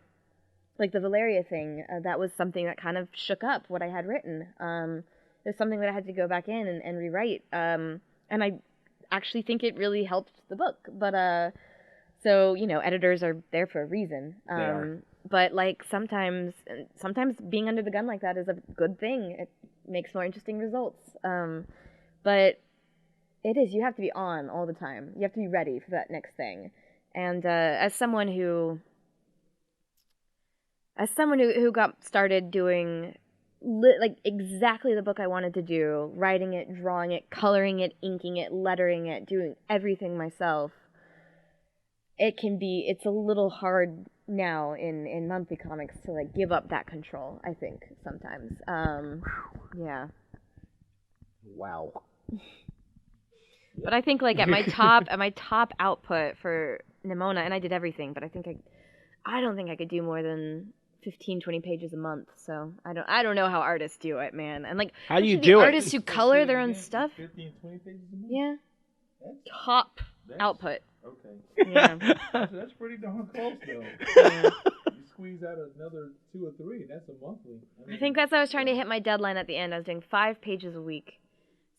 the Valeria thing. That was something that kind of shook up what I had written. There's something that I had to go back in and rewrite. And I actually think it really helped the book, but so editors are there for a reason. They are. But like sometimes being under the gun like that is a good thing. It makes more interesting results. But you have to be on all the time. You have to be ready for that next thing. And as someone who got started doing exactly the book I wanted to do, writing it, drawing it, coloring it, inking it, lettering it, doing everything myself, it's a little hard now in monthly comics to like give up that control, I think, sometimes. Yeah. Wow. But I think like at my top output for Nimona, and I did everything, but I don't think I could do more than 15, 20 pages a month. So I don't know how artists do it, man. And like, How do you especially do the it? artists who color their own stuff. 15, 20 pages a month? Yeah. That's- Top output. Okay. Yeah. That's pretty darn close, though. Yeah. You squeeze out another 2 or 3, that's a monthly. I think that's why I was trying to hit my deadline at the end. I was doing 5 pages a week.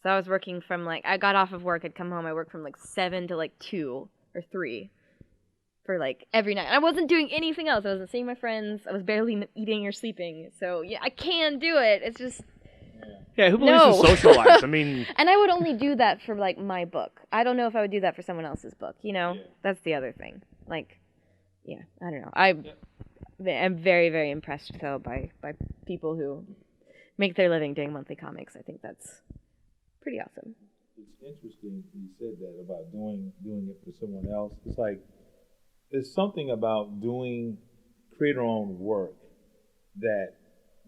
So I was working from like, I got off of work, I'd come home, I worked from like 7 to like 2 or 3 for like every night. I wasn't doing anything else. I wasn't seeing my friends. I was barely eating or sleeping. So yeah, I can do it. It's just... Yeah, who believes in social life? I mean... And I would only do that for like my book. I don't know if I would do that for someone else's book, you know? Yeah. That's the other thing. Like, yeah, I don't know. I'm very, very impressed though by people who make their living doing monthly comics. I think that's pretty awesome. It's interesting you said that about doing it for someone else. It's like there's something about doing creator-owned work that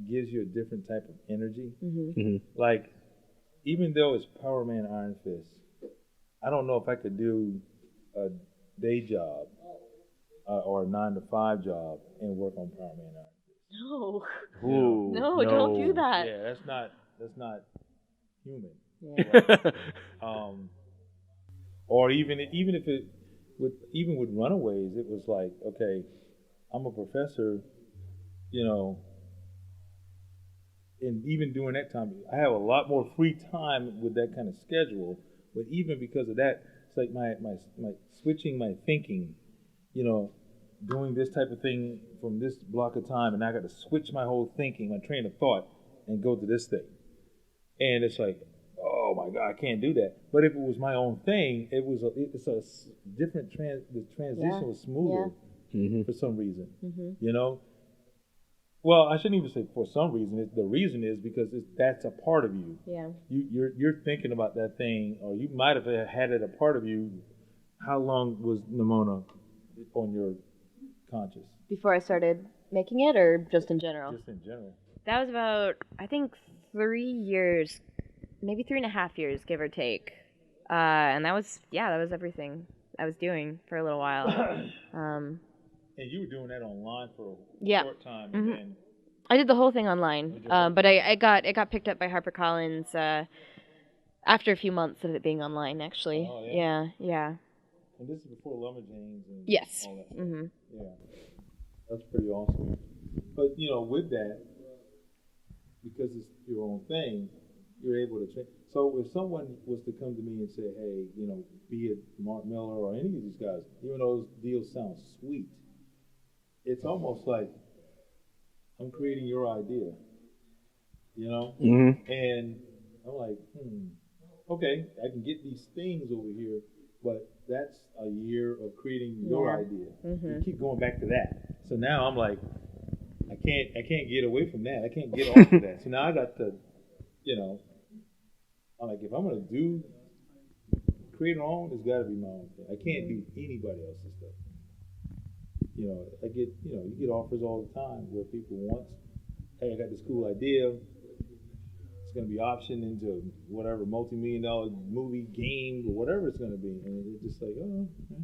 gives you a different type of energy. Like, even though it's Power Man Iron Fist, I don't know if I could do a day job or a 9-to-5 job and work on Power Man Iron Fist. No. Ooh, No, don't do that. Yeah, that's not human. Yeah. Or even if it with Runaways, it was like, okay, I'm a professor, you know, and even during that time, I have a lot more free time with that kind of schedule. But even because of that, it's like my switching my thinking, you know, doing this type of thing from this block of time, and I got to switch my whole thinking, my train of thought, and go to this thing. And it's like, oh my God, I can't do that. But if it was my own thing, it's a different the transition was smoother for some reason, you know. Well, I shouldn't even say for some reason. The reason is because that's a part of you. Yeah. You're thinking about that thing, or you might have had it a part of you. How long was Nimona on your conscious? Before I started making it, or just in general? Just in general. That was about, I think, 3 years, maybe 3.5 years, give or take. And that was everything I was doing for a little while. And you were doing that online for a short time, and then I did the whole thing online, but it got picked up by HarperCollins after a few months of it being online. Actually, oh, yeah. And this is before Lumberjanes and Yes. all that stuff. Yeah, that's pretty awesome. But you know, with that, because it's your own thing, you're able to change. So if someone was to come to me and say, hey, you know, be it Mark Miller or any of these guys, even though those deals sound sweet, it's almost like I'm creating your idea, you know? And I'm like, okay, I can get these things over here, but that's a year of creating your idea. You keep going back to that. So now I'm like, I can't get away from that. I can't get off of that. So now I got to, you know, I'm like, if I'm going to create my own, it's got to be my own thing. I can't do anybody else's stuff. You know, you get offers all the time where people want, hey, I got this cool idea. It's going to be optioned into whatever multi-million-dollar movie, game, or whatever it's going to be. And it's just like, oh, okay.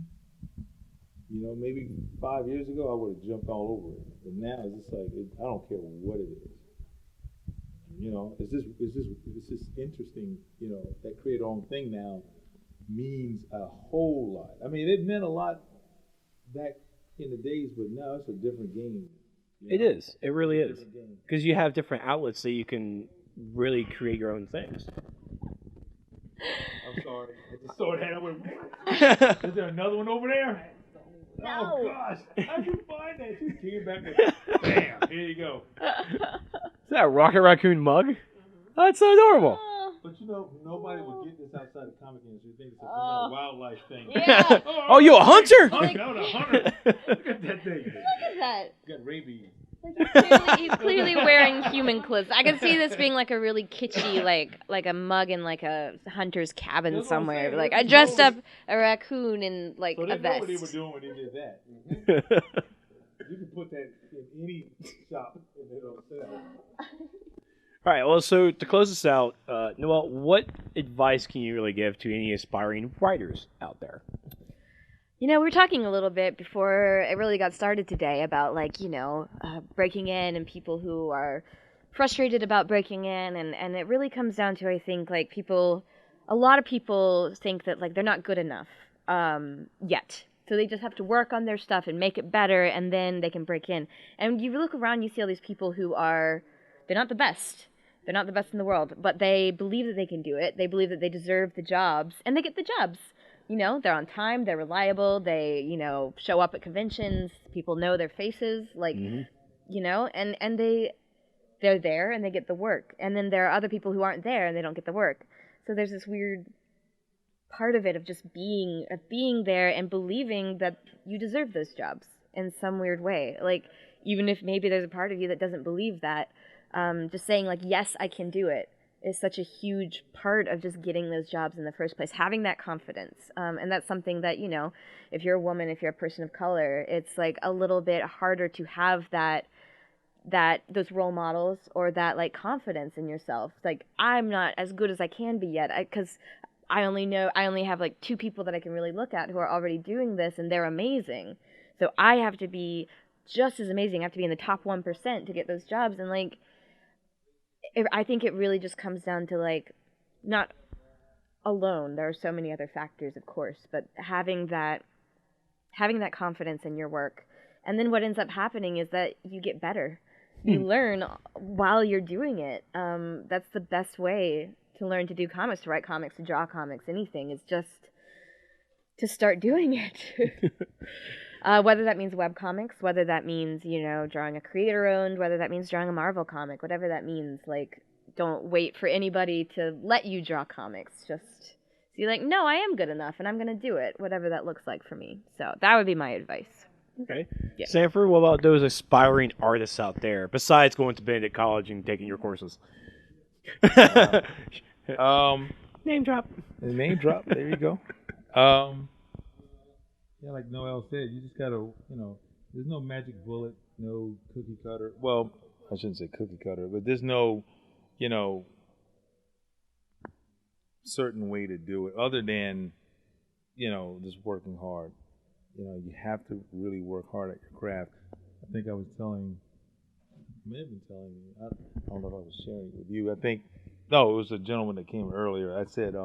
You know, maybe 5 years ago I would have jumped all over it. But now it's just like, I don't care what it is. You know, it's just interesting, you know, that create own thing now means a whole lot. I mean, it meant a lot back in the days, but now it's a different game. It is. It really is. Because you have different outlets so you can really create your own things. I'm sorry. I just saw that. I went, what? Is there another one over there? No. Oh, gosh. How'd you find that? She came back with, bam, here you go. Is that a Rocket Raccoon mug? Oh, that's so adorable. But you know, nobody would get this outside the comic industry. They think it's a wildlife thing. Yeah. Oh, you a hunter? I'm a hunter. Look at that thing. Look at that. Got rabies. He's clearly wearing human clothes. I can see this being like a really kitschy, like a mug in like a hunter's cabin That's somewhere. saying. Like I dressed up a raccoon in like So a they know vest. what they were doing when they did that. You can put that in any shop and it'll sell. All right, well, so to close this out, Noelle, what advice can you really give to any aspiring writers out there? You know, we were talking a little bit before it really got started today about like, breaking in and people who are frustrated about breaking in, and it really comes down to, I think, like a lot of people think that like they're not good enough yet. So they just have to work on their stuff and make it better, and then they can break in. And you look around, you see all these people who they're not the best. They're not the best in the world, but they believe that they can do it. They believe that they deserve the jobs, and they get the jobs. They're on time, they're reliable, they, show up at conventions, people know their faces, like, and they're there and they get the work. And then there are other people who aren't there and they don't get the work. So there's this weird part of it of just being there and believing that you deserve those jobs in some weird way. Like, even if maybe there's a part of you that doesn't believe that, just saying like, yes, I can do it, is such a huge part of just getting those jobs in the first place, having that confidence. And that's something that, if you're a woman, if you're a person of color, it's like a little bit harder to have those role models or that like confidence in yourself. It's like, I'm not as good as I can be yet, because I only have like 2 people that I can really look at who are already doing this, and they're amazing. So I have to be just as amazing. I have to be in the top 1% to get those jobs. And like, I think it really just comes down to like, not alone. There are so many other factors, of course, but having that confidence in your work. And then what ends up happening is that you get better. You learn while you're doing it. That's the best way to learn to do comics, to write comics, to draw comics, anything, is just to start doing it. Whether that means web comics, whether that means, drawing a creator-owned, whether that means drawing a Marvel comic, whatever that means, like, don't wait for anybody to let you draw comics. Just be like, no, I am good enough, and I'm going to do it, whatever that looks like for me. So that would be my advice. Okay. Yeah. Sanford, what about those aspiring artists out there, besides going to Benedict College and taking your courses? Name drop. Name drop. There you go. Yeah, like Noelle said, you just gotta, there's no magic bullet, no cookie cutter. Well, I shouldn't say cookie cutter, but there's no, certain way to do it other than, just working hard. You have to really work hard at your craft. I think I was may have been telling you, I don't know if I was sharing it with you. No, it was a gentleman that came earlier. I said,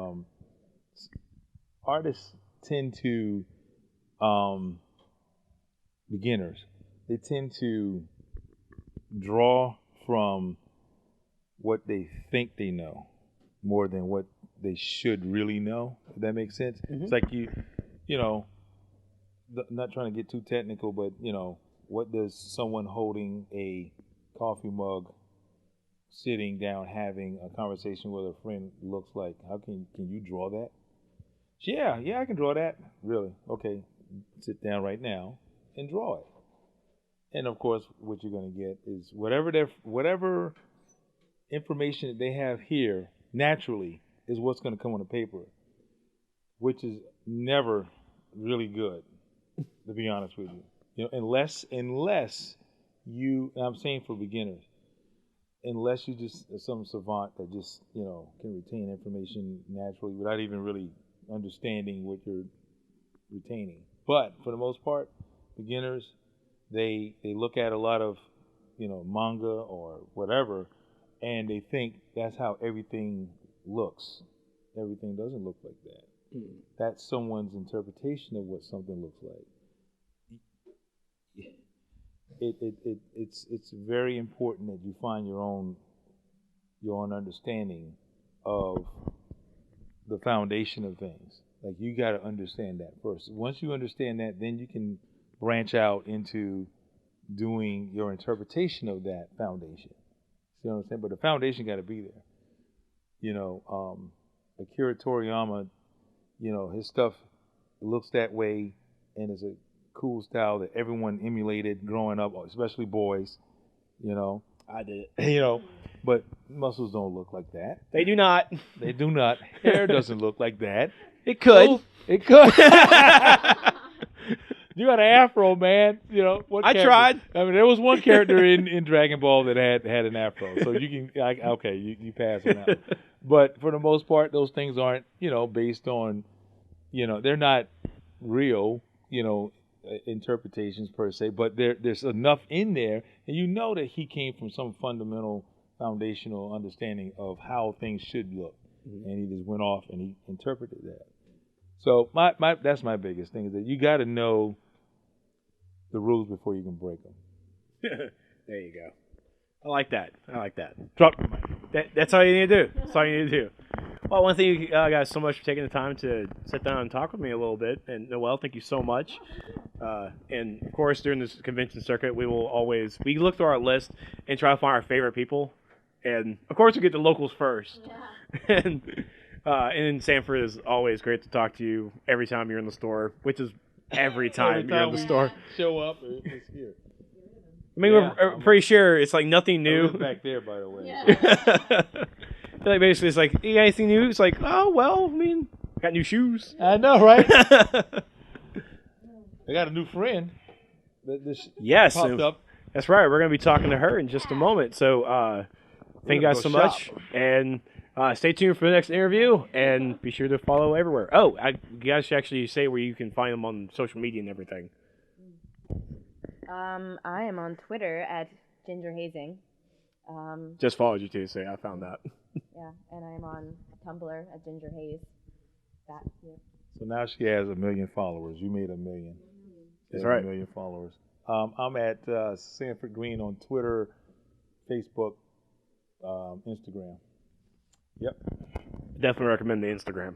artists tend to, beginners, they tend to draw from what they think they know more than what they should really know, if that makes sense. Mm-hmm. It's like not trying to get too technical, but what does someone holding a coffee mug, sitting down, having a conversation with a friend looks like? How can you draw that? Yeah, I can draw that. Really? Okay, sit down right now and draw it. And of course, what you're going to get is whatever information that they have here naturally is what's going to come on the paper, which is never really good, to be honest with you. Unless you, and I'm saying for beginners, unless you just some savant that just can retain information naturally without even really understanding what you're retaining. But for the most part, beginners, they look at a lot of manga or whatever, and they think that's how everything looks. Everything doesn't look like that. Mm. That's someone's interpretation of what something looks like. It's very important that you find your own understanding of the foundation of things. Like, you got to understand that first. Once you understand that, then you can branch out into doing your interpretation of that foundation. See what I'm saying? But the foundation got to be there. Akira Toriyama, his stuff looks that way and is a cool style that everyone emulated growing up, especially boys. I did it. But muscles don't look like that. They do not. They do not. Hair doesn't look like that. It could. Oh, it could. You got an afro, man. I tried. I mean, there was one character in Dragon Ball that had an afro, so you can. Okay, you pass on that. But for the most part, those things aren't based on. They're not real. interpretations per se, but there's enough in there, and you know that he came from some fundamental, foundational understanding of how things should look, and he just went off and he interpreted that. So my that's my biggest thing, is that you got to know the rules before you can break them. There you go. I like that. Drop the mic. That's all you need to do. That's all you need to do. Well, I want to thank you guys so much for taking the time to sit down and talk with me a little bit. And Noelle, thank you so much. And of course, during this convention circuit, we look through our list and try to find our favorite people. And of course, we get the locals first. Yeah. And Sanford is always great to talk to you every time you're in the store, which is every time you're in the store. Show up, it's here. I mean, we're pretty sure it's like nothing new. I live back there, by the way. Yeah. Like basically, it's like, you got anything new? It's like, oh well, I mean, got new shoes. I know, right? I got a new friend. Yes, popped up. That's right. We're gonna be talking to her in just a moment. So, thank you guys so much, and stay tuned for the next interview, and be sure to follow everywhere. Oh, you guys should actually say where you can find them on social media and everything. I am on Twitter at Ginger Hazing. Just followed you too, so I found that. Yeah, and I'm on Tumblr at Ginger Haze. So now she has 1 million followers. You made 1 million. That's right. 1 million followers. I'm at Sanford Greene on Twitter, Facebook, Instagram. Yep. Definitely recommend the Instagram.